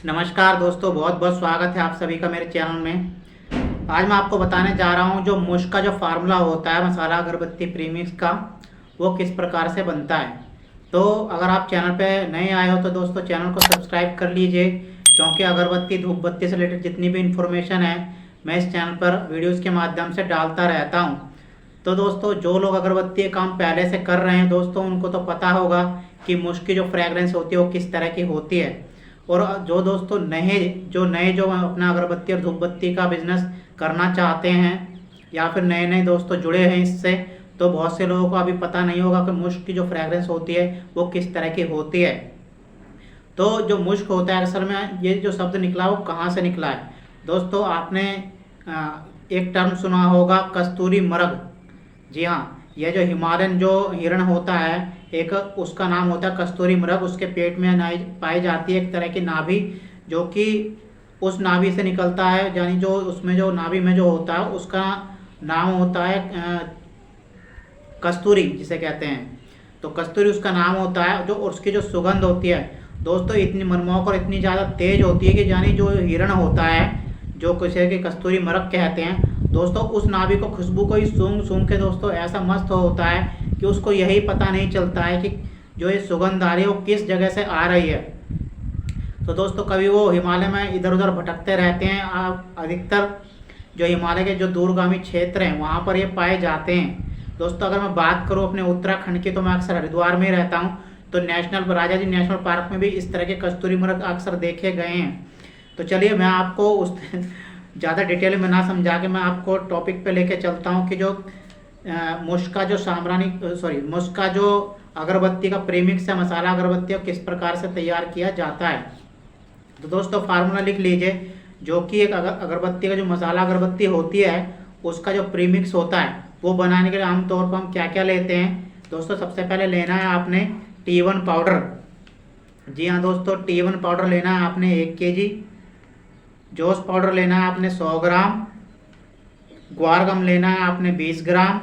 नमस्कार दोस्तों, बहुत बहुत स्वागत है आप सभी का मेरे चैनल में। आज मैं आपको बताने जा रहा हूं जो मुश्क का जो फार्मूला होता है मसाला अगरबत्ती प्रीमिक्स का, वो किस प्रकार से बनता है। तो अगर आप चैनल पे नए आए हो तो दोस्तों चैनल को सब्सक्राइब कर लीजिए, क्योंकि अगरबत्ती धूप बत्ती से रिलेटेड जितनी भी इन्फॉर्मेशन है मैं इस चैनल पर वीडियोज़ के माध्यम से डालता रहता हूँ। तो दोस्तों जो लोग अगरबत्ती का काम पहले से कर रहे हैं दोस्तों, उनको तो पता होगा कि मुश्क की जो फ्रेगरेंस होती है वो किस तरह की होती है। और जो दोस्तों नए जो अपना अगरबत्ती और धूप बत्ती का बिजनेस करना चाहते हैं या फिर नए नए दोस्तों जुड़े हैं इससे, तो बहुत से लोगों को अभी पता नहीं होगा कि मुश्क की जो फ्रेगरेंस होती है वो किस तरह की होती है। तो जो मुश्क होता है असल में ये जो शब्द निकला वो कहाँ से निकला है दोस्तों, आपने एक टर्म सुना होगा कस्तूरी मृग। जी हाँ, यह जो हिमालयन जो हिरण होता है एक, उसका नाम होता है कस्तूरी मृग। उसके पेट में पाई जाती है एक तरह की नाभि, जो कि उस नाभि से निकलता है, यानी जो उसमें जो नाभि में जो होता है उसका नाम होता है कस्तूरी जिसे कहते हैं। तो कस्तूरी उसका नाम होता है। जो उसकी जो सुगंध होती है दोस्तों इतनी मनमोहक और इतनी ज़्यादा तेज होती है कि यानी जो हिरण होता है जो किसी के कस्तूरी मृग कहते हैं दोस्तों, उस नाभि को खुशबू को ही सूंघ सूंघ के दोस्तों ऐसा मस्त होता है कि उसको यही पता नहीं चलता है कि जो ये सुगंध आ रही है वो किस जगह से आ रही है। तो दोस्तों कभी वो हिमालय में इधर उधर भटकते रहते हैं। आप अधिकतर जो हिमालय के जो दूरगामी क्षेत्र हैं वहाँ पर ये पाए जाते हैं। दोस्तों अगर मैं बात करूँ अपने उत्तराखंड की, तो मैं अक्सर हरिद्वार में ही रहता हूँ, तो राजा जी नेशनल पार्क में भी इस तरह के कस्तूरी मृग अक्सर देखे गए हैं। तो चलिए मैं आपको उस ज़्यादा डिटेल में ना समझा के मैं आपको टॉपिक पे लेके चलता हूँ कि जो मुश्क का जो मुश्क का जो अगरबत्ती का प्रीमिक्स है मसाला अगरबत्ती किस प्रकार से तैयार किया जाता है। तो दोस्तों फार्मूला लिख लीजिए, जो कि एक अगरबत्ती का जो मसाला अगरबत्ती होती है उसका जो प्रीमिक्स होता है वो बनाने के लिए आमतौर पर हम क्या क्या लेते हैं दोस्तों। सबसे पहले लेना है आपने T1 पाउडर। जी हाँ दोस्तों, T1 पाउडर लेना है आपने 1 kg। जोश पाउडर लेना है आपने 100 ग्राम। ग्वार गम लेना है आपने 20 ग्राम।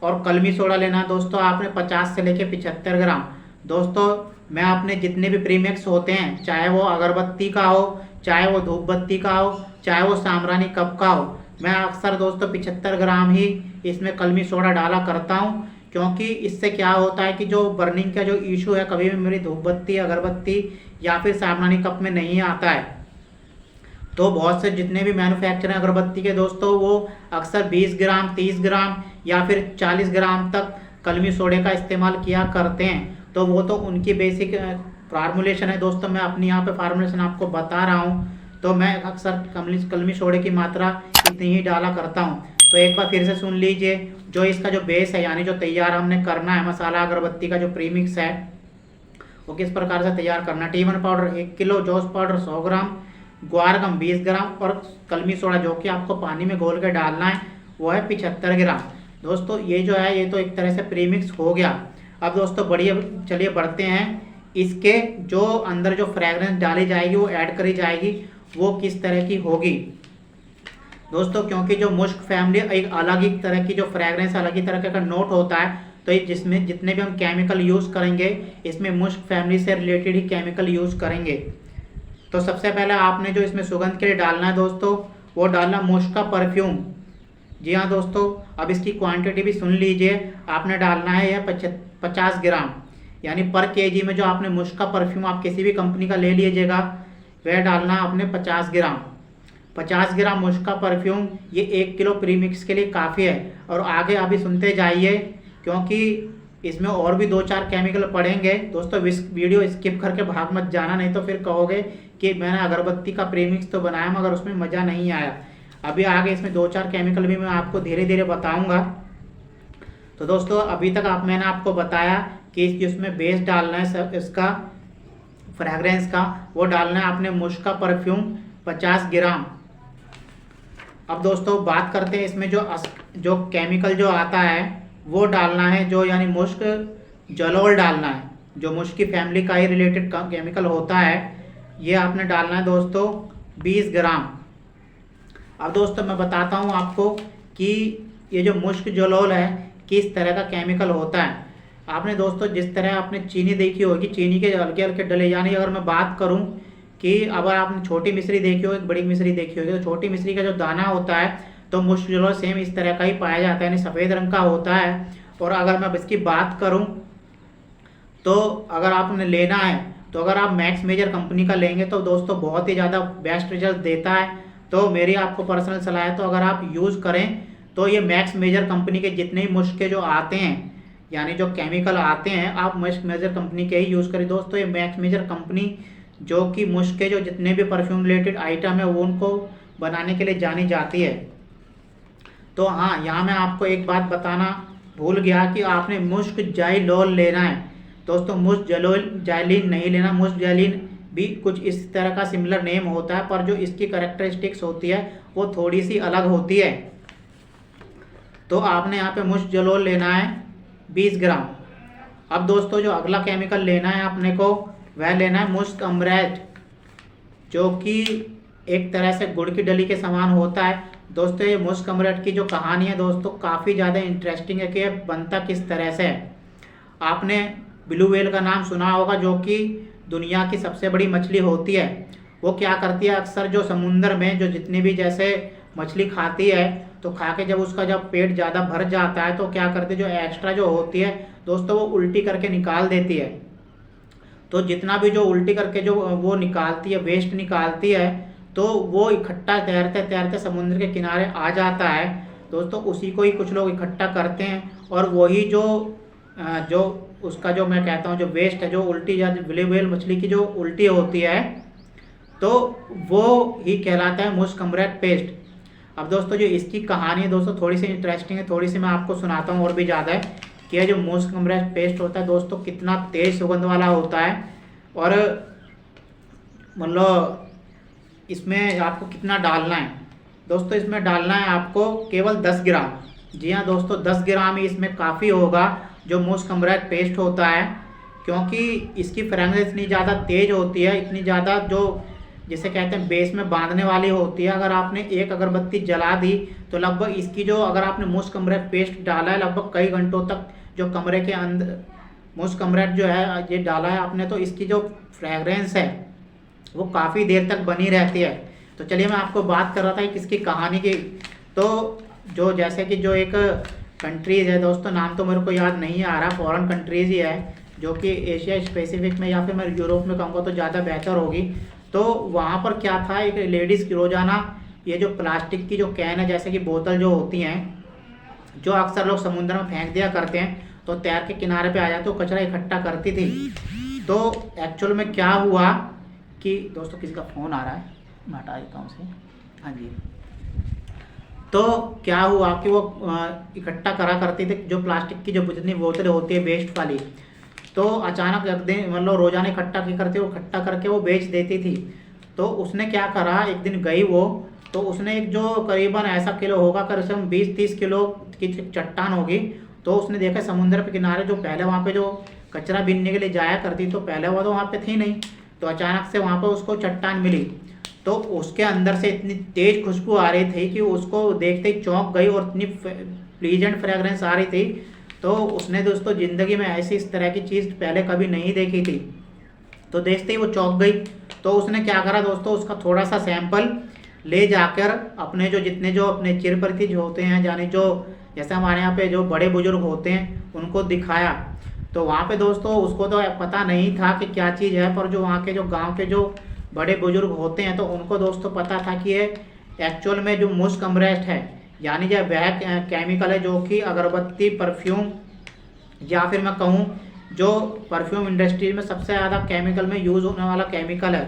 और कलमी सोडा लेना है दोस्तों आपने 50 से लेके 75 ग्राम। दोस्तों मैं अपने जितने भी प्रीमिक्स होते हैं, चाहे वो अगरबत्ती का हो, चाहे वो धूप बत्ती का हो, चाहे वो सामरानी कप का हो, मैं अक्सर दोस्तों 75 ग्राम ही इसमें कलमी सोडा डाला करता हूँ। क्योंकि इससे क्या होता है कि जो बर्निंग का जो इशू है कभी भी मेरी धूप बत्ती अगरबत्ती या फिर सामरानी कप में नहीं आता है। तो बहुत से जितने भी मैन्युफैक्चर हैं अगरबत्ती के दोस्तों, वो अक्सर 20 ग्राम 30 ग्राम या फिर 40 ग्राम तक कलमी सोडे का इस्तेमाल किया करते हैं। तो वो तो उनकी बेसिक फार्मूलेशन है दोस्तों, मैं अपनी यहाँ पे फार्मूलेशन आपको बता रहा हूँ। तो मैं अक्सर कलमी सोडे की मात्रा इतनी ही डाला करता हूँ। तो एक बार फिर से सुन लीजिए, जो इसका जो बेस है यानी जो तैयार हमने करना है मसाला अगरबत्ती का जो प्रीमिक्स है वो किस प्रकार से तैयार करना है। T1 पाउडर 1 किलो, जोश पाउडर 100 ग्राम, ग्वारगम 20 ग्राम और कलमी सोडा जो कि आपको पानी में घोल के डालना है वो है 75 ग्राम। दोस्तों ये जो है ये तो एक तरह से प्रीमिक्स हो गया। अब दोस्तों बढ़िया चलिए बढ़ते हैं, इसके जो अंदर जो फ्रेगरेंस डाली जाएगी वो ऐड करी जाएगी वो किस तरह की होगी दोस्तों। क्योंकि जो मुश्क फैमिली एक अलग ही तरह की जो फ्रेगरेंस अलग ही तरह का नोट होता है, तो जिसमें जितने भी हम केमिकल यूज़ करेंगे इसमें मुश्क फैमिली से रिलेटेड ही केमिकल यूज़ करेंगे। तो सबसे पहले आपने जो इसमें सुगंध के लिए डालना है दोस्तों वो डालना मुश्क का परफ्यूम। जी हाँ दोस्तों, अब इसकी क्वांटिटी भी सुन लीजिए, आपने डालना है यह 50 ग्राम, यानी पर केजी में जो आपने मुश्क का परफ्यूम आप किसी भी कंपनी का ले लीजिएगा वह डालना है आपने 50 ग्राम। 50 ग्राम मुश्क का परफ्यूम ये 1 किलो प्रीमिक्स के लिए काफ़ी है। और आगे अभी सुनते जाइए क्योंकि इसमें और भी 2-4 केमिकल पड़ेंगे दोस्तों। वीडियो स्किप करके भाग मत जाना, नहीं तो फिर कहोगे कि मैंने अगरबत्ती का प्रीमिक्स तो बनाया मगर उसमें मज़ा नहीं आया। अभी आगे इसमें 2-4 केमिकल भी मैं आपको धीरे धीरे बताऊंगा। तो दोस्तों अभी तक मैंने आपको बताया कि इसमें बेस डालना है इसका फ्रेगरेंस का, वो डालना है आपने मुश्क का परफ्यूम 50 ग्राम। अब दोस्तों बात करते हैं इसमें जो केमिकल जो आता है वो डालना है, जो यानी मुश्क जलोल डालना है, जो मुश्क की फैमिली का ही रिलेटेड केमिकल होता है, ये आपने डालना है दोस्तों 20 ग्राम। अब दोस्तों मैं बताता हूँ आपको कि ये जो मुश्क जलोल है किस तरह का केमिकल होता है। आपने दोस्तों जिस तरह आपने चीनी देखी होगी, चीनी के हल्के हल्के डले, यानी अगर मैं बात करूँ कि अगर आपने छोटी मिश्री देखी हो, एक बड़ी मिश्री देखी होगी, तो छोटी मिश्री का जो दाना होता है तो मुश्क जलोल सेम इस तरह का ही पाया जाता है, यानी सफ़ेद रंग का होता है। और अगर मैं अब इसकी बात करूं तो अगर आपने लेना है तो अगर आप मैक्स मेजर कंपनी का लेंगे तो दोस्तों बहुत ही ज़्यादा बेस्ट रिजल्ट देता है। तो मेरी आपको पर्सनल सलाह है, तो अगर आप यूज़ करें तो ये मैक्स मेजर कंपनी के जितने ही मुश्के जो आते हैं, यानी जो केमिकल आते हैं, आप मैक्स मेजर कंपनी के ही यूज़ करें दोस्तों। ये मैक्स मेजर कंपनी जो कि मुश्के जो जितने भी परफ्यूम रिलेटेड आइटम है वो उनको बनाने के लिए जानी जाती है। तो हाँ, यहाँ मैं आपको एक बात बताना भूल गया कि आपने मुश्क जाइलोल लेना है दोस्तों, मुश्क जलोल जाइलिन नहीं लेना। मुश्क जाइलिन भी कुछ इस तरह का सिमिलर नेम होता है, पर जो इसकी करेक्टरिस्टिक्स होती है वो थोड़ी सी अलग होती है। तो आपने यहाँ पे मुश्क जलोल लेना है 20 ग्राम। अब दोस्तों जो अगला केमिकल लेना है अपने को वह लेना है मुश्क अमृत, जो कि एक तरह से गुड़ की डली के समान होता है। दोस्तों ये मुश्क अमृत की जो कहानी है दोस्तों काफ़ी ज़्यादा इंटरेस्टिंग है कि यह बनता किस तरह से है। आपने ब्लू व्हेल का नाम सुना होगा, जो कि दुनिया की सबसे बड़ी मछली होती है। वो क्या करती है, अक्सर जो समुंदर में जो जितनी भी जैसे मछली खाती है, तो खा के जब उसका जब पेट ज़्यादा भर जाता है तो क्या करती है, जो एक्स्ट्रा जो होती है दोस्तों वो उल्टी करके निकाल देती है। तो जितना भी जो उल्टी करके जो वो निकालती है, वेस्ट निकालती है, तो वो इकट्ठा तैरते तैरते समुद्र के किनारे आ जाता है दोस्तों। उसी को ही कुछ लोग इकट्ठा करते हैं और वही जो जो उसका जो मैं कहता हूँ जो वेस्ट है, जो उल्टी या ब्लू व्हेल मछली की जो उल्टी होती है, तो वो ही कहलाता है मुश्क अमृत पेस्ट। अब दोस्तों जो इसकी कहानी है दोस्तों थोड़ी सी इंटरेस्टिंग है, थोड़ी सी मैं आपको सुनाता हूँ और भी ज़्यादा है कि यह जो मुश्क अमृत पेस्ट होता है दोस्तों कितना तेज सुगंध वाला होता है। और मतलब इसमें आपको कितना डालना है दोस्तों, इसमें डालना है आपको केवल 10 ग्राम। जी हाँ दोस्तों, 10 ग्राम ही इसमें काफ़ी होगा जो मुश्क अमृत पेस्ट होता है, क्योंकि इसकी फ्रेगनेंस इतनी ज़्यादा तेज़ होती है, इतनी ज़्यादा जो जिसे कहते हैं बेस में बांधने वाली होती है। अगर आपने एक अगरबत्ती जला दी तो लगभग इसकी जो अगर आपने मुश्क अमृत पेस्ट डाला है लगभग कई घंटों तक जो कमरे के अंदर मुश्क अमृत जो है ये डाला है आपने, तो इसकी जो फ्रेगरेंस है वो काफ़ी देर तक बनी रहती है। तो चलिए मैं आपको बात कर रहा था कि किसकी कहानी की। तो जो जैसे कि जो एक कंट्रीज़ है दोस्तों, नाम तो मेरे को याद नहीं आ रहा, फॉरेन कंट्रीज़ ही है जो कि एशिया स्पेसिफिक में या फिर मैं यूरोप में कहूँगा तो ज़्यादा बेहतर होगी। तो वहाँ पर क्या था, एक लेडीज़ की रोज़ाना ये जो प्लास्टिक की जो कैन है जैसे कि बोतल जो होती हैं, जो अक्सर लोग समुद्र में फेंक दिया करते हैं, तो तैर के किनारे पे आ जाते तो कचरा इकट्ठा करती थी। तो एक्चुअल में क्या हुआ कि दोस्तों किसी का फ़ोन आ रहा है, मैं हटा देता हूँ उसे। हाँ जी, तो क्या हुआ कि वो इकट्ठा करा करती थी जो प्लास्टिक की जो जितनी बोतलें होती है वेस्ट वाली, तो अचानक एक दिन मतलब रोज़ाना इकट्ठा की करती वो इकट्ठा करके वो बेच देती थी। तो उसने क्या करा, एक दिन गई वो, तो उसने एक जो करीबन ऐसा किलो होगा करीबन 20-30 किलो की चट्टान होगी, तो उसने देखा समुद्र के किनारे जो पहले वहाँ पे जो कचरा बीनने के लिए जाया करती, तो पहले वो तो वहाँ पे थी नहीं, तो अचानक से वहाँ पे उसको चट्टान मिली। तो उसके अंदर से इतनी तेज़ खुशबू आ रही थी कि उसको देखते ही चौंक गई और इतनी प्लीजेंट फ्रेगरेंस आ रही थी। तो उसने दोस्तों ज़िंदगी में ऐसी इस तरह की चीज़ पहले कभी नहीं देखी थी, तो देखते ही वो चौंक गई। तो उसने क्या करा दोस्तों, उसका थोड़ा सा सैंपल ले जाकर अपने जो जितने जो अपने चिर परिचित होते हैं, यानी जो जैसे हमारे यहाँ पे जो बड़े बुजुर्ग होते हैं उनको दिखाया। तो वहाँ पे दोस्तों उसको तो पता नहीं था कि क्या चीज़ है, पर जो वहाँ के जो गाँव के जो बड़े बुजुर्ग होते हैं तो उनको दोस्तों पता था कि ये एक्चुअल में जो मुश्क अमृत है, यानी जो वह केमिकल है जो कि अगरबत्ती, परफ्यूम या फिर मैं कहूँ जो परफ्यूम इंडस्ट्री में सबसे ज़्यादा केमिकल में यूज़ होने वाला केमिकल है,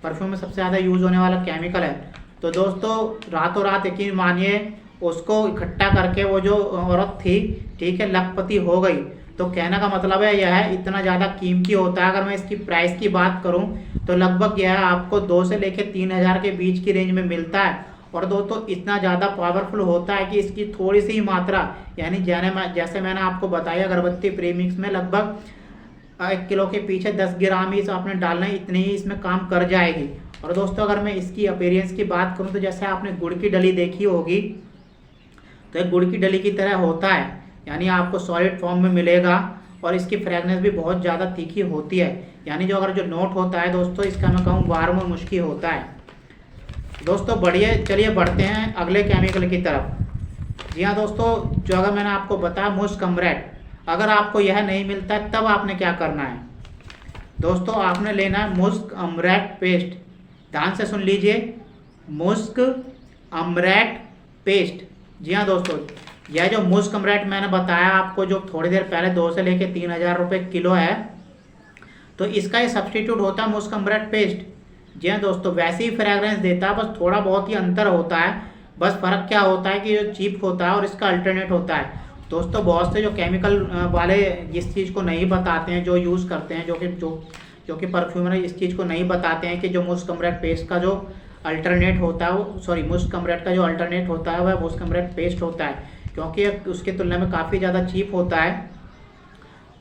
परफ्यूम में सबसे ज़्यादा यूज़ होने वाला केमिकल है। तो दोस्तों रातों रात यकीन मानिए उसको इकट्ठा करके वो जो औरत थी, ठीक है, लखपति हो गई। तो कहने का मतलब है यह है इतना ज़्यादा कीमती होता है। अगर मैं इसकी प्राइस की बात करूं तो लगभग यह आपको 2 से लेकर 3,000 के बीच की रेंज में मिलता है। और दोस्तों इतना ज़्यादा पावरफुल होता है कि इसकी थोड़ी सी ही मात्रा, यानी जैसे मैंने आपको बताया अगरबत्ती प्रीमिक्स में लगभग 1 किलो के पीछे 10 ग्राम ही आपने डालना है, इतनी ही इसमें काम कर जाएगी। और दोस्तों अगर मैं इसकी अपीयरेंस की बात करूँ तो जैसे आपने गुड़ की डली देखी होगी, तो एक गुड़ की डली की तरह होता है, यानी आपको सॉलिड फॉर्म में मिलेगा। और इसकी फ्रेगनेंस भी बहुत ज़्यादा तीखी होती है। यानी जो अगर जो नोट होता है दोस्तों इसका मैं कहूँ वार्म और मुश्की होता है। दोस्तों बढ़िए, चलिए बढ़ते हैं अगले केमिकल की तरफ। जी हाँ दोस्तों, जो अगर मैंने आपको बताया मुस्क अम्रेट, अगर आपको यह नहीं मिलता है तब आपने क्या करना है दोस्तों, आपने लेना है मुस्क अम्रेट पेस्ट। ध्यान से सुन लीजिए, मुस्क अम्रेट पेस्ट। जी हाँ दोस्तों, यह जो मुस्क अम्रेट मैंने बताया आपको जो थोड़ी देर पहले 2 से लेके 3,000 रुपये किलो है, तो इसका ये सब्सटीट्यूट होता है मुस्क अम्रेट पेस्ट। जी हाँ दोस्तों, वैसे ही फ्रेगरेंस देता है, बस थोड़ा बहुत ही अंतर होता है। बस फ़र्क क्या होता है कि जो चीप होता है और इसका अल्टरनेट होता है। दोस्तों बहुत से जो केमिकल वाले इस चीज़ को नहीं बताते हैं, जो यूज़ करते हैं, जो कि परफ्यूमर इस चीज़ को नहीं बताते हैं कि जो मुस्क अम्रेट पेस्ट का जो अल्टरनेट होता है वो मुस्क अम्रेट का जो अल्टरनेट होता है वह मुस्क अम्रेट पेस्ट होता है, क्योंकि उसकी तुलना में काफ़ी ज़्यादा चीप होता है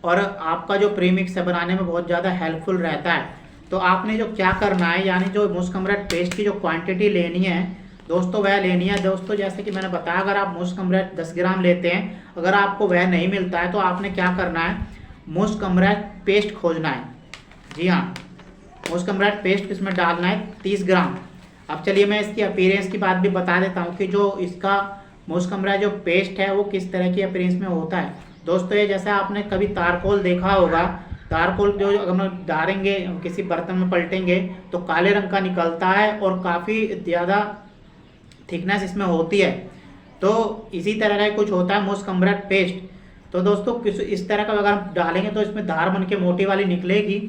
और आपका जो प्रीमिक्स है बनाने में बहुत ज़्यादा हेल्पफुल रहता है। तो आपने जो क्या करना है, यानी जो मुस्क अम्रेट पेस्ट की जो क्वांटिटी लेनी है दोस्तों वह लेनी है दोस्तों, जैसे कि मैंने बताया, अगर आप मुस्क अम्रेट 10 ग्राम लेते हैं, अगर आपको वह नहीं मिलता है तो आपने क्या करना है, मुस्क अम्रेट पेस्ट खोजना है। जी हाँ, मुस्क अम्रेट पेस्ट किसमें डालना है 30 ग्राम। अब चलिए मैं इसकी अपीयरेंस की बात भी बता देता हूँ कि जो इसका मुस्क अम्रेट जो पेस्ट है वो किस तरह की अपीयरेंस में होता है। दोस्तों ये जैसे आपने कभी तारकोल देखा होगा, तारकोल जो अगर हम डालेंगे किसी बर्तन में पलटेंगे तो काले रंग का निकलता है और काफ़ी ज़्यादा थिकनेस इसमें होती है। तो इसी तरह का कुछ होता है मुस्क अम्रेट पेस्ट। तो दोस्तों इस तरह का अगर हम डालेंगे तो इसमें धार बन के मोटी वाली निकलेगी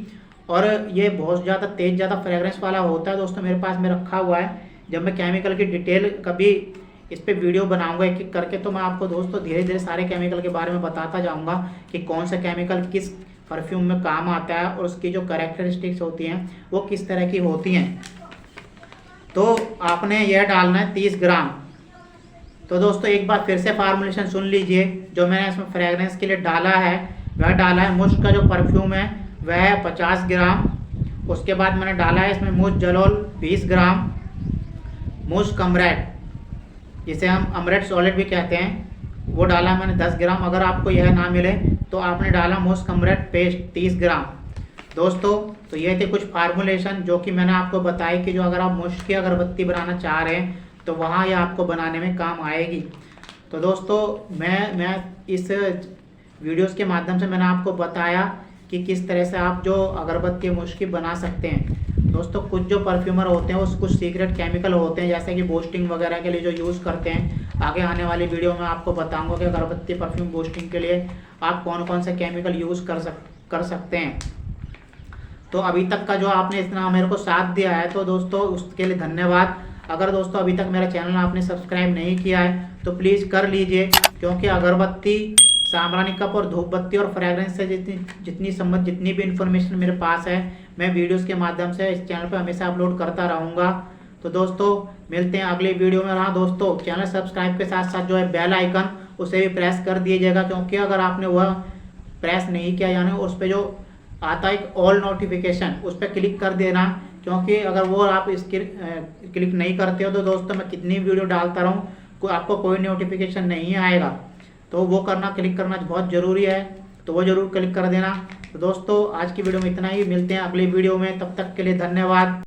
और ये बहुत ज़्यादा फ्रेगरेंस वाला होता है। दोस्तों मेरे पास में रखा हुआ है, जब मैं केमिकल की डिटेल कभी इस पे वीडियो बनाऊंगा एक एक करके तो मैं आपको दोस्तों धीरे धीरे सारे केमिकल के बारे में बताता जाऊंगा कि कौन सा केमिकल किस परफ्यूम में काम आता है और उसकी जो कैरेक्टरिस्टिक्स होती हैं वो किस तरह की होती हैं। तो आपने यह डालना है 30 ग्राम। तो दोस्तों एक बार फिर से फार्मूलेशन सुन लीजिए, जो मैंने इसमें फ्रेगरेंस के लिए डाला है वह डाला है मुस्क का जो परफ्यूम है वह है 50 ग्राम। उसके बाद मैंने डाला है इसमें मुस्क जलोल 20 ग्राम, मुस्क अम्रेट जिसे हम अम्रेट सॉलिड भी कहते हैं वो डाला मैंने 10 ग्राम। अगर आपको यह ना मिले तो आपने डाला मुस्क अम्रेट पेस्ट 30 ग्राम। दोस्तों तो ये थे कुछ फार्मूलेशन जो कि मैंने आपको बताई कि जो अगर आप मुश्क की अगरबत्ती बनाना चाह रहे हैं तो वहाँ ये आपको बनाने में काम आएगी। तो दोस्तों मैं इस वीडियोस के माध्यम से मैंने आपको बताया कि किस तरह से आप जो अगरबत्ती मुश्क बना सकते हैं। दोस्तों कुछ जो परफ्यूमर होते हैं वो कुछ सीक्रेट केमिकल होते हैं जैसे कि बूस्टिंग वगैरह के लिए जो यूज़ करते हैं। आगे आने वाली वीडियो में आपको बताऊंगा कि अगरबत्ती परफ्यूम बूस्टिंग के लिए आप कौन कौन से केमिकल यूज़ कर सकते हैं। तो अभी तक का जो आपने इतना मेरे को साथ दिया है तो दोस्तों उसके लिए धन्यवाद। अगर दोस्तों अभी तक मेरा चैनल आपने सब्सक्राइब नहीं किया है तो प्लीज़ कर लीजिए, क्योंकि अगरबत्ती, साम्रानी कप और धूप बत्ती और फ्रेगरेंस से जितनी भी इन्फॉर्मेशन मेरे पास है मैं वीडियोस के माध्यम से इस चैनल पर हमेशा अपलोड करता रहूँगा। तो दोस्तों मिलते हैं अगले वीडियो में। हाँ दोस्तों, चैनल सब्सक्राइब के साथ साथ जो है बेल आइकन उसे भी प्रेस कर दीजिएगा, क्योंकि अगर आपने वह प्रेस नहीं किया यानी उस पर जो आता है एक ऑल नोटिफिकेशन उस पर क्लिक कर देना, क्योंकि अगर वो आप इसके क्लिक नहीं करते हो तो दोस्तों मैं कितनी वीडियो डालता रहूँ आपको कोई नोटिफिकेशन नहीं आएगा। तो वो क्लिक करना बहुत ज़रूरी है, तो वो ज़रूर क्लिक कर देना। तो दोस्तों आज की वीडियो में इतना ही, मिलते हैं अगली वीडियो में, तब तक के लिए धन्यवाद।